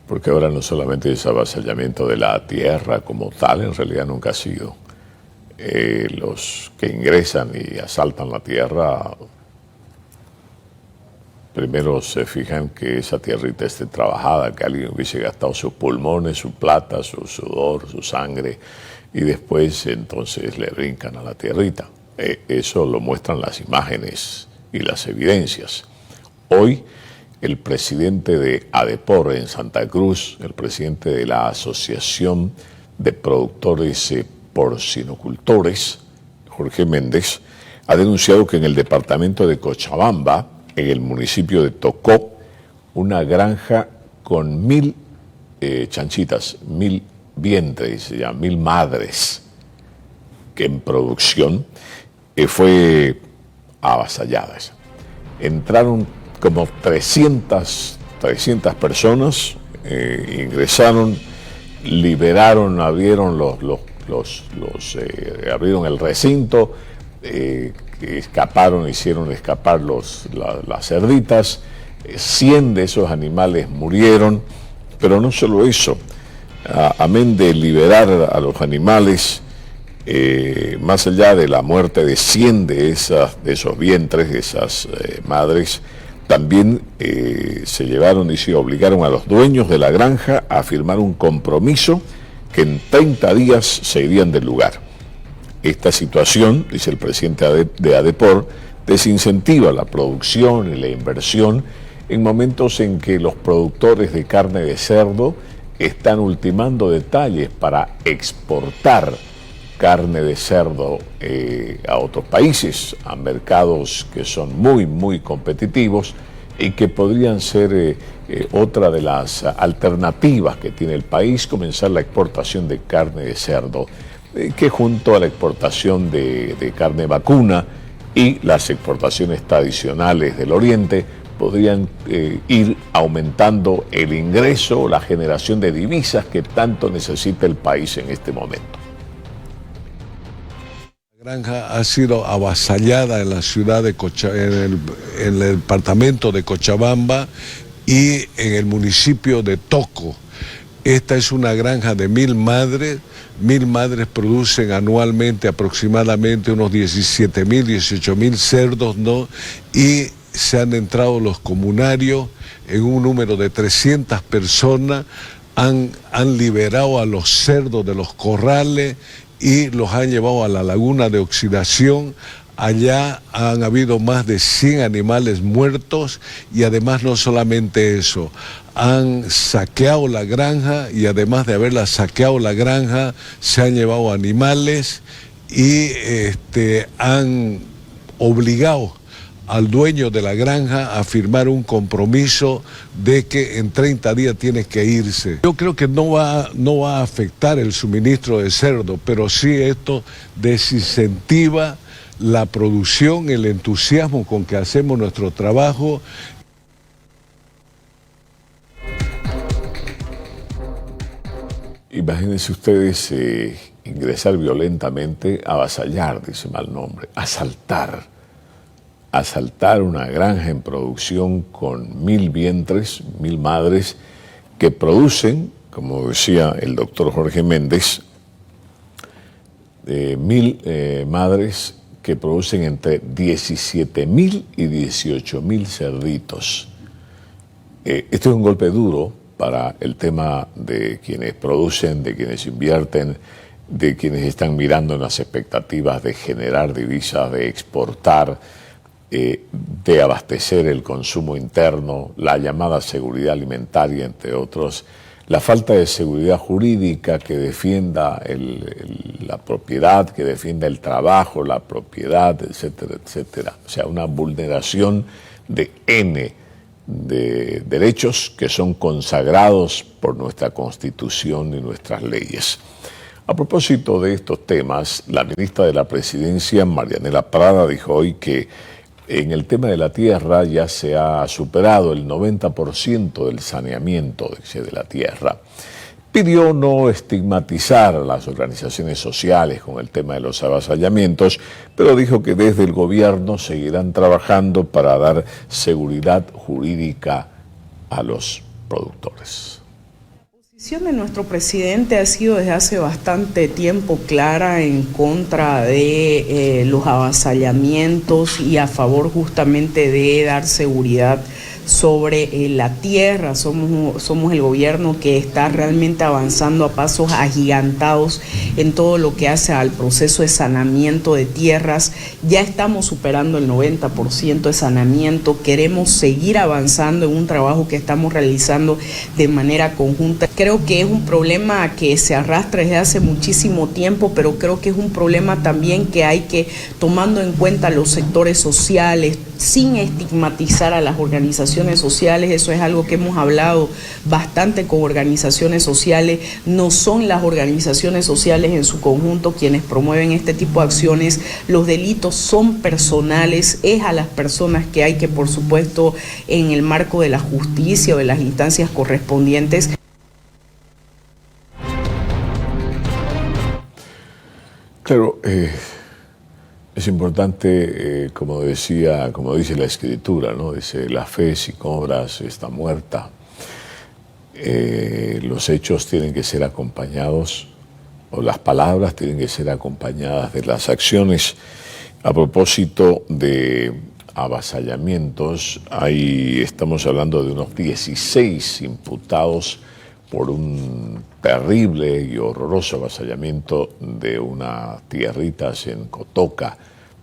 Porque ahora no solamente es avasallamiento de la tierra como tal, en realidad nunca ha sido. Los que ingresan y asaltan la tierra, primero se fijan que esa tierrita esté trabajada, que alguien hubiese gastado sus pulmones, su plata, su sudor, su sangre, y después entonces le brincan a la tierrita. Eso lo muestran las imágenes y las evidencias. Hoy, el presidente de ADEPOR en Santa Cruz, el presidente de la Asociación de Productores Porcinocultores, Jorge Méndez, ha denunciado que en el departamento de Cochabamba, en el municipio de Tocó, una granja con 1000 chanchitas, 1000 vientres, ya 1000 madres, que en producción fue avasallada. Entraron como 300 personas, ingresaron, liberaron, abrieron abrieron el recinto, escaparon, hicieron escapar las cerditas. 100 de esos animales murieron, pero no solo eso, amén de liberar a los animales, más allá de la muerte de 100 de esos vientres, de esas madres, también se llevaron y se obligaron a los dueños de la granja a firmar un compromiso que en 30 días se irían del lugar. Esta situación, dice el presidente de ADEPOR, desincentiva la producción y la inversión en momentos en que los productores de carne de cerdo están ultimando detalles para exportar carne de cerdo a otros países, a mercados que son muy competitivos y que podrían ser otra de las alternativas que tiene el país, comenzar la exportación de carne de cerdo, que junto a la exportación de carne vacuna y las exportaciones tradicionales del Oriente podrían ir aumentando el ingreso, la generación de divisas que tanto necesita el país en este momento. La granja ha sido avasallada en la ciudad de en el departamento de Cochabamba y en el municipio de Toco. Esta es una granja de 1000 madres. 1000 madres producen anualmente aproximadamente unos 17.000, 18.000 cerdos, ¿no? Y se han entrado los comunarios en un número de 300 personas, han liberado a los cerdos de los corrales y los han llevado a la laguna de oxidación. Allá han habido más de 100 animales muertos y además no solamente eso, han saqueado la granja y además de haberla saqueado la granja, se han llevado animales y han obligado al dueño de la granja a firmar un compromiso de que en 30 días tiene que irse. Yo creo que no va a afectar el suministro de cerdo, pero sí esto desincentiva la producción, el entusiasmo con que hacemos nuestro trabajo. Imagínense ustedes ingresar violentamente, avasallar, dice mal nombre, asaltar una granja en producción con 1000 vientres, 1000 madres que producen, como decía el doctor Jorge Méndez, 1000 madres que producen entre 17.000 y 18.000 cerditos. Esto es un golpe duro para el tema de quienes producen, de quienes invierten, de quienes están mirando en las expectativas de generar divisas, de exportar, de abastecer el consumo interno, la llamada seguridad alimentaria, entre otros, la falta de seguridad jurídica que defienda la propiedad, que defienda el trabajo, la propiedad, etcétera, etcétera. O sea, una vulneración de N de derechos que son consagrados por nuestra Constitución y nuestras leyes. A propósito de estos temas, la ministra de la Presidencia, Marianela Prada, dijo hoy que en el tema de la tierra ya se ha superado el 90% del saneamiento de la tierra. Pidió no estigmatizar a las organizaciones sociales con el tema de los avasallamientos, pero dijo que desde el gobierno seguirán trabajando para dar seguridad jurídica a los productores. La posición de nuestro presidente ha sido desde hace bastante tiempo clara en contra de los avasallamientos y a favor justamente de dar seguridad sobre la tierra. Somos el gobierno que está realmente avanzando a pasos agigantados en todo lo que hace al proceso de saneamiento de tierras. Ya estamos superando el 90% de saneamiento. Queremos seguir avanzando en un trabajo que estamos realizando de manera conjunta. Creo que es un problema que se arrastra desde hace muchísimo tiempo, pero creo que es un problema también que hay que, tomando en cuenta los sectores sociales, sin estigmatizar a las organizaciones sociales. Eso es algo que hemos hablado bastante con organizaciones sociales. No son las organizaciones sociales en su conjunto quienes promueven este tipo de acciones. Los delitos son personales, es a las personas que hay que, por supuesto, en el marco de la justicia o de las instancias correspondientes. Claro, es importante, como dice la Escritura, ¿no? Dice, la fe sin obras está muerta. Los hechos tienen que ser acompañados, o las palabras tienen que ser acompañadas de las acciones. A propósito de avasallamientos, ahí estamos hablando de unos 16 imputados por un terrible y horroroso avasallamiento de unas tierritas en Cotoca,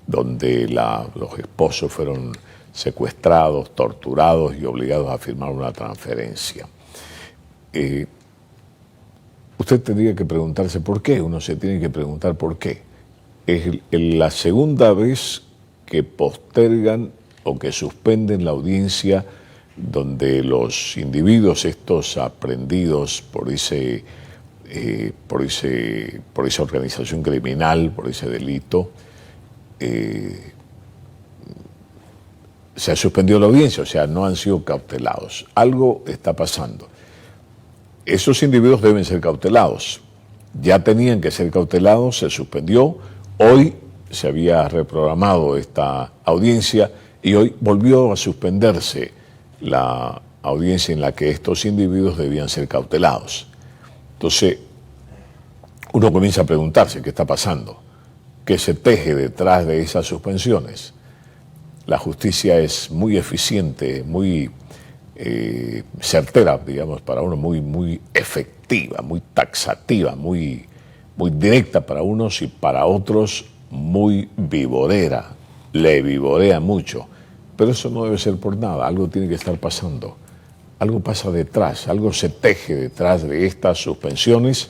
donde los esposos fueron secuestrados, torturados y obligados a firmar una transferencia. Usted tendría que preguntarse por qué, uno se tiene que preguntar por qué. Es la segunda vez que postergan o que suspenden la audiencia donde los individuos estos aprehendidos por esa organización criminal, por ese delito, se ha suspendido la audiencia, o sea, no han sido cautelados. Algo está pasando. Esos individuos deben ser cautelados. Ya tenían que ser cautelados, se suspendió. Hoy se había reprogramado esta audiencia y hoy volvió a suspenderse la audiencia en la que estos individuos debían ser cautelados. Entonces, uno comienza a preguntarse qué está pasando, qué se teje detrás de esas suspensiones. La justicia es muy eficiente, muy certera, digamos, para uno, muy efectiva, muy taxativa, muy directa para unos y para otros muy vivorera, le vivorea mucho. Pero eso no debe ser por nada, algo tiene que estar pasando. Algo pasa detrás, algo se teje detrás de estas suspensiones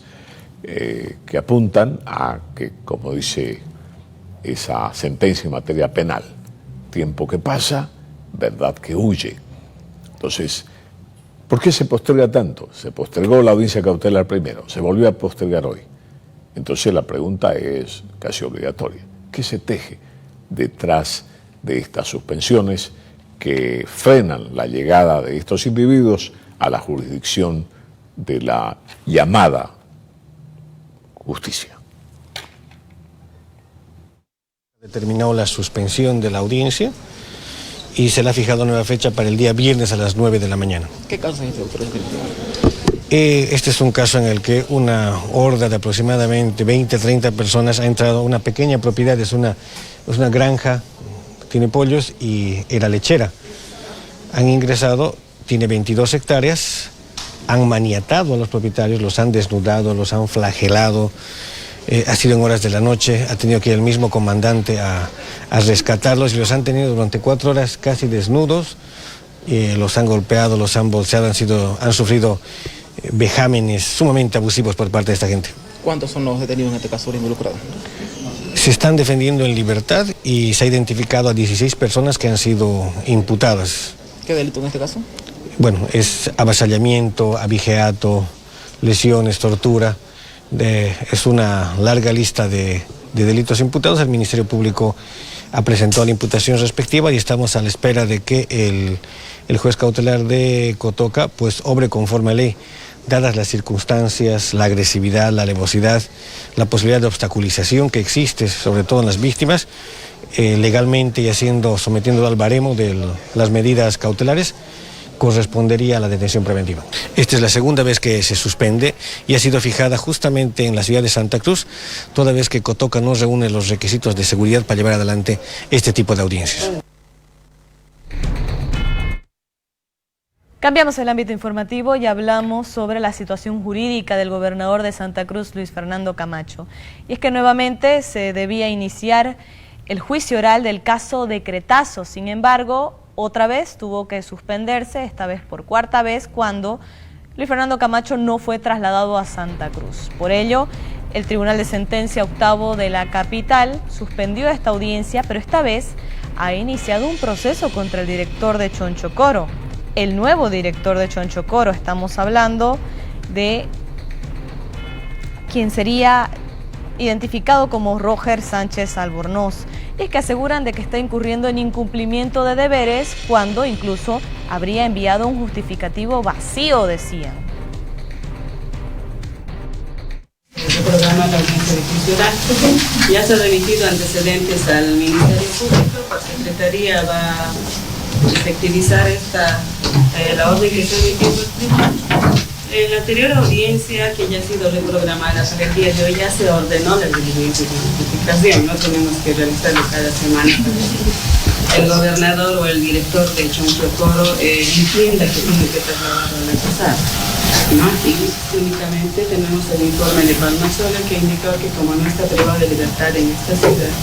que apuntan a que, como dice esa sentencia en materia penal, tiempo que pasa, verdad que huye. Entonces, ¿por qué se posterga tanto? Se postergó la audiencia cautelar primero, se volvió a postergar hoy. Entonces la pregunta es casi obligatoria. ¿Qué se teje detrás de estas suspensiones que frenan la llegada de estos individuos a la jurisdicción de la llamada justicia? Determinado la suspensión de la audiencia y se le ha fijado nueva fecha para el día viernes a las 9 de la mañana. ¿Qué caso es este, doctor? Este es un caso en el que una horda de aproximadamente 20-30 personas ha entrado a una pequeña propiedad, es una granja, tiene pollos y era lechera. Han ingresado, tiene 22 hectáreas, han maniatado a los propietarios, los han desnudado, los han flagelado. Ha sido en horas de la noche, ha tenido que ir el mismo comandante a rescatarlos y los han tenido durante 4 horas casi desnudos, los han golpeado, los han bolseado, han sufrido vejámenes sumamente abusivos por parte de esta gente. ¿Cuántos son los detenidos en este caso involucrados? Se están defendiendo en libertad y se ha identificado a 16 personas que han sido imputadas. ¿Qué delito en este caso? Bueno, es avasallamiento, abigeato, lesiones, tortura. Es una larga lista de delitos imputados. El Ministerio Público ha presentado la imputación respectiva y estamos a la espera de que el juez cautelar de Cotoca pues obre conforme a ley, dadas las circunstancias, la agresividad, la alevosidad, la posibilidad de obstaculización que existe, sobre todo en las víctimas, legalmente y sometiéndolo al baremo de las medidas cautelares. correspondería a la detención preventiva. Esta es la segunda vez que se suspende y ha sido fijada justamente en la ciudad de Santa Cruz, toda vez que Cotoca no reúne los requisitos de seguridad para llevar adelante este tipo de audiencias. Cambiamos el ámbito informativo y hablamos sobre la situación jurídica del gobernador de Santa Cruz, Luis Fernando Camacho. Y es que nuevamente se debía iniciar el juicio oral del caso Decretazo. Sin embargo, otra vez tuvo que suspenderse, esta vez por cuarta vez, cuando Luis Fernando Camacho no fue trasladado a Santa Cruz. Por ello, el Tribunal de Sentencia Octavo de la capital suspendió esta audiencia, pero esta vez ha iniciado un proceso contra el director de Chonchocoro. El nuevo director de Chonchocoro, estamos hablando de quien sería identificado como Roger Sánchez Albornoz. Y es que aseguran de que está incurriendo en incumplimiento de deberes cuando incluso habría enviado un justificativo vacío, decían. El programa de audiencia de juicio oral ya se ha remitido antecedentes al Ministerio Público. Por Secretaría va a efectivizar la orden que se emitió por tribunal. En la anterior audiencia, que ya ha sido reprogramada para el día de hoy, ya se ordenó la diligencia de justificación. No tenemos que realizarlo cada semana. El gobernador o el director de Chonchocoro entienda que tiene que trasladarlo a la posada, ¿no? Y únicamente tenemos el informe de Palmasola que indicó que como no está privado de libertad en esta ciudad,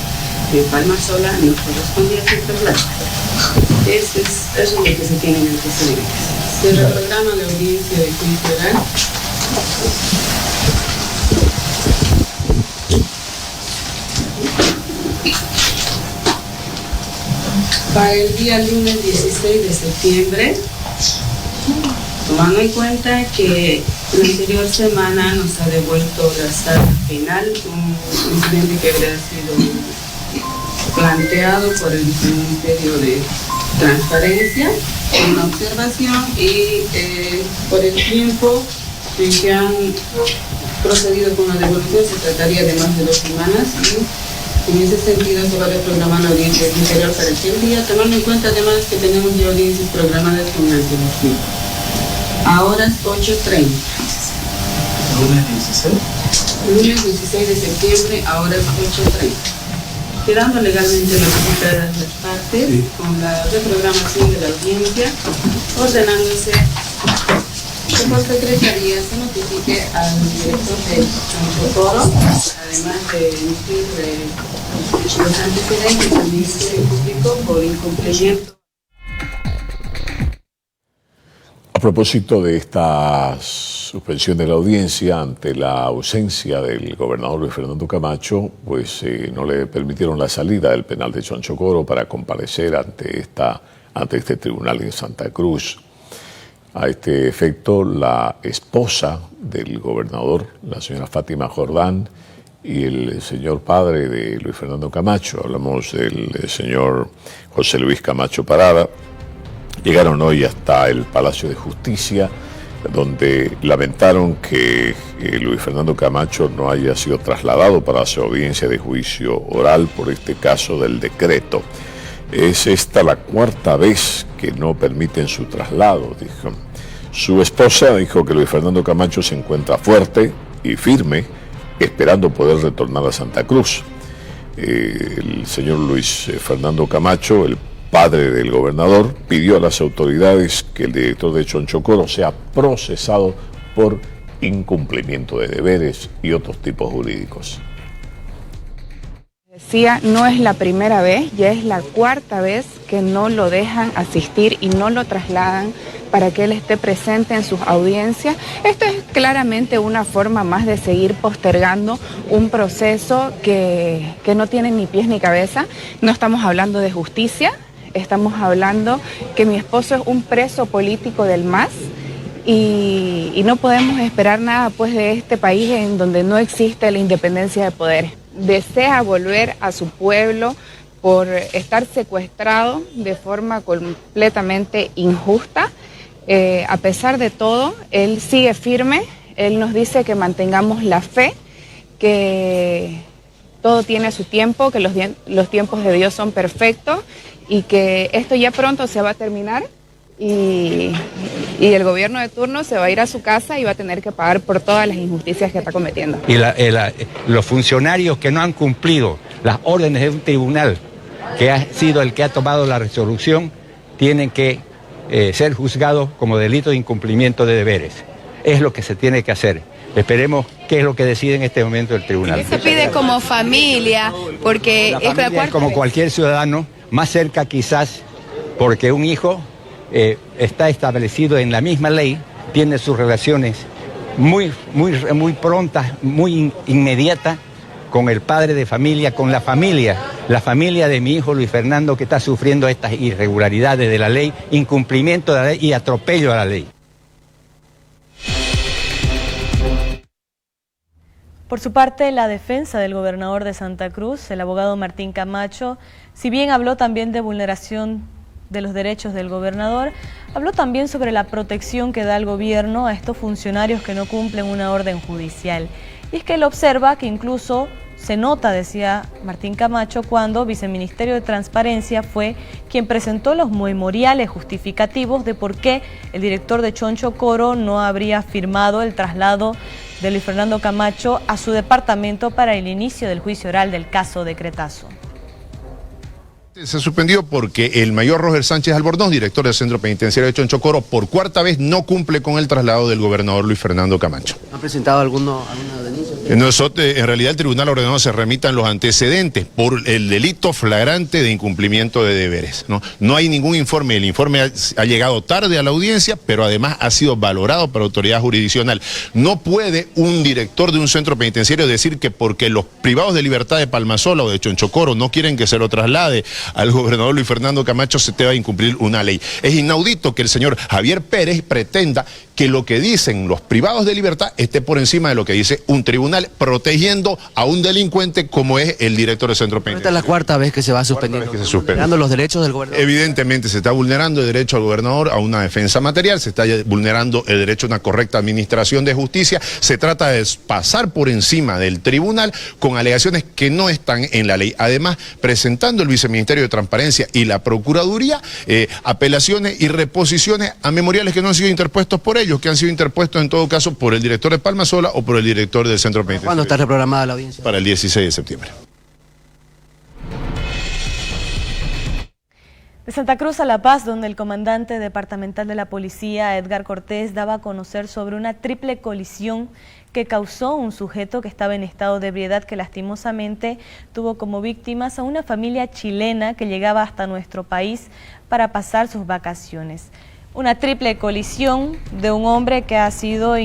de Palmasola no correspondía a su traslado. Eso es lo que se tiene en antecedentes. Se reprograma la audiencia de juicio oral. Para el día lunes 16 de septiembre, tomando en cuenta que la anterior semana nos ha devuelto la sala penal un incidente que habría sido planteado por el Ministerio de Transparencia, una observación y por el tiempo en que han procedido con la devolución se trataría de más de 2 semanas y en ese sentido se va a reprogramar la audiencia interior para aquel día, tomando en cuenta además que tenemos ya audiencias programadas con antelación. Ahora es 8:30. ¿Lunes 16? Lunes 16 de septiembre, ahora es 8:30. Quedando legalmente notificadas las partes, sí, con la reprogramación de la audiencia, ordenándose que por secretaría se notifique al director de Chonchocoro, además de emitir los antecedentes al Ministerio Público por incumplimiento. A propósito de esta suspensión de la audiencia ante la ausencia del gobernador Luis Fernando Camacho, pues no le permitieron la salida del penal de Chonchocoro para comparecer ante este tribunal en Santa Cruz. A este efecto, la esposa del gobernador, la señora Fátima Jordán, y el señor padre de Luis Fernando Camacho, hablamos del señor José Luis Camacho Parada, llegaron hoy hasta el Palacio de Justicia, donde lamentaron que Luis Fernando Camacho no haya sido trasladado para su audiencia de juicio oral por este caso del decreto. Es esta la cuarta vez que no permiten su traslado, dijo. Su esposa dijo que Luis Fernando Camacho se encuentra fuerte y firme, esperando poder retornar a Santa Cruz. El señor Luis Fernando Camacho, el padre del gobernador, pidió a las autoridades que el director de Chonchocoro sea procesado por incumplimiento de deberes y otros tipos jurídicos. Decía, no es la primera vez, ya es la cuarta vez que no lo dejan asistir y no lo trasladan para que él esté presente en sus audiencias. Esto es claramente una forma más de seguir postergando un proceso que no tiene ni pies ni cabeza. No estamos hablando de justicia, estamos hablando que mi esposo es un preso político del MAS y no podemos esperar nada pues de este país en donde no existe la independencia de poderes. Desea volver a su pueblo por estar secuestrado de forma completamente injusta. A pesar de todo, él sigue firme, él nos dice que mantengamos la fe, que todo tiene su tiempo, que los tiempos de Dios son perfectos y que esto ya pronto se va a terminar y el gobierno de turno se va a ir a su casa y va a tener que pagar por todas las injusticias que está cometiendo. Y los funcionarios que no han cumplido las órdenes de un tribunal que ha sido el que ha tomado la resolución tienen que ser juzgados como delito de incumplimiento de deberes. Es lo que se tiene que hacer. Esperemos qué es lo que decide en este momento el tribunal. ¿Qué se pide como familia? Porque la familia es como cualquier ciudadano, más cerca quizás porque un hijo está establecido en la misma ley, tiene sus relaciones muy prontas, muy inmediatas con el padre de familia, con la familia de mi hijo Luis Fernando, que está sufriendo estas irregularidades de la ley, incumplimiento de la ley y atropello a la ley. Por su parte, la defensa del gobernador de Santa Cruz, el abogado Martín Camacho, si bien habló también de vulneración de los derechos del gobernador, habló también sobre la protección que da el gobierno a estos funcionarios que no cumplen una orden judicial. Y es que él observa que incluso se nota, decía Martín Camacho, cuando Viceministerio de Transparencia fue quien presentó los memoriales justificativos de por qué el director de Choncho Coro no habría firmado el traslado de Luis Fernando Camacho a su departamento para el inicio del juicio oral del caso de Cretazo. Se suspendió porque el mayor Roger Sánchez Albornoz, director del Centro Penitenciario de Choncho Coro, por cuarta vez no cumple con el traslado del gobernador Luis Fernando Camacho. ¿Han presentado alguna denuncia? En realidad el tribunal ordenó se remitan los antecedentes por el delito flagrante de incumplimiento de deberes. No hay ningún informe, el informe ha llegado tarde a la audiencia, pero además ha sido valorado por autoridad jurisdiccional. No puede un director de un centro penitenciario decir que porque los privados de libertad de Palmasola o de Choncho Coro no quieren que se lo traslade al gobernador Luis Fernando Camacho, se te va a incumplir una ley. Es inaudito que el señor Javier Pérez pretenda que lo que dicen los privados de libertad esté por encima de lo que dice un tribunal, protegiendo a un delincuente como es el director del centro penitenciario. Esta es la cuarta vez que se va suspendiendo. Vulnerando los derechos del gobernador. Evidentemente se está vulnerando el derecho al gobernador a una defensa material, se está vulnerando el derecho a una correcta administración de justicia, se trata de pasar por encima del tribunal con alegaciones que no están en la ley. Además, presentando el Viceministerio de Transparencia y la Procuraduría apelaciones y reposiciones a memoriales que no han sido interpuestos por ellos, que han sido interpuestos en todo caso por el director de Palmasola o por el director del centro penitenciario. ¿Cuándo está reprogramada la audiencia? Para el 16 de septiembre. De Santa Cruz a La Paz, donde el comandante departamental de la policía, Edgar Cortés, daba a conocer sobre una triple colisión que causó un sujeto que estaba en estado de ebriedad que lastimosamente tuvo como víctimas a una familia chilena que llegaba hasta nuestro país para pasar sus vacaciones. Una triple colisión de un hombre que ha sido